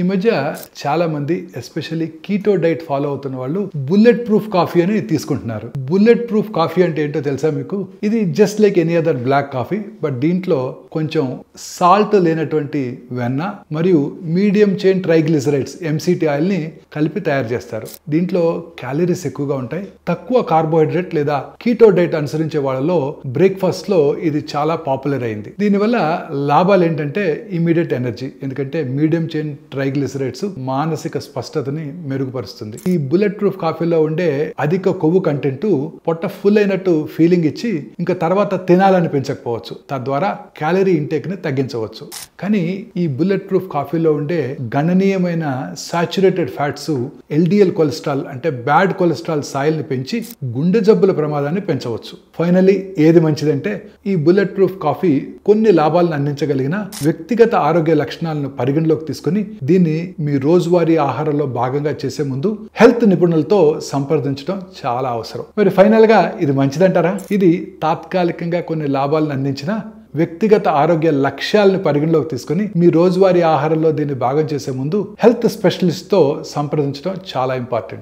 ఈ మధ్య చాలా మంది ఎస్పెషల్లీ కీటో డైట్ ఫాలో అవుతున్న వాళ్ళు బుల్లెట్ ప్రూఫ్ కాఫీ అని తీసుకుంటున్నారు. బుల్లెట్ ప్రూఫ్ కాఫీ అంటే ఏంటో తెలుసా మీకు? ఇది just like any other black coffee, but దీంట్లో కొంచెం సాల్ట్ లేనటువంటి వెన్న మరియు medium chain triglycerides MCT oil ని కలిపి తయారు చేస్తారు. దీంట్లో క్యాలరీస్ ఎక్కువగా ఉంటాయి, తక్కువ కార్బోహైడ్రేట్ లేదా కీటో డైట్ అనుసరించే వాళ్ళలో బ్రేక్ఫాస్ట్ లో ఇది చాలా పాపులర్ అయింది. దీనివల్ల లాభాలు ఏంటంటే ఇమీడియట్ ఎనర్జీ, ఎందుకంటే మీడియం చైన్ ట్రైగ్లిసరైడ్స్ మానసిక స్పష్టతని మెరుగుపరుస్తుంది. ఈ బుల్లెట్ ప్రూఫ్ కాఫీలో ఉండే అధిక కొవ్వు కంటెంట్ పొట్ట ఫుల్ అయినట్టు ఫీలింగ్ ఇచ్చి ఇంకా తర్వాత తినాలని పెంచకపోవచ్చు, తద్వారా క్యాలరీ ఇంటేక్ ని తగ్గించవచ్చు. కానీ ఈ బుల్లెట్ ప్రూఫ్ కాఫీలో ఉండే గణనీయమైన సాచురేటెడ్ ఫ్యాట్స్ LDL కొలెస్ట్రాల్ అంటే బ్యాడ్ కొలెస్ట్రాల్ స్థాయిల్ని పెంచి గుండె జబ్బుల ప్రమాదాన్ని పెంచవచ్చు. ఫైనలీ ఏది మంచిదంటే ఈ బుల్లెట్ ప్రూఫ్ కాఫీ కొన్ని లాభాలను అందించగలిగిన వ్యక్తిగత ఆరోగ్య లక్షణాలను పరిగణలోకి తీసుకుని దీన్ని మీ రోజువారీ ఆహారంలో భాగంగా చేసే ముందు హెల్త్ నిపుణులతో సంప్రదించడం చాలా అవసరం. మరి ఫైనల్ గా ఇది మంచిదంటారా? ఇది తాత్కాలికంగా కొన్ని లాభాలను అందించిన వ్యక్తిగత ఆరోగ్య లక్ష్యాలను పరిగణలోకి తీసుకుని మీ రోజువారీ ఆహారంలో దీన్ని భాగం చేసే ముందు హెల్త్ స్పెషలిస్ట్ తో సంప్రదించడం చాలా ఇంపార్టెంట్.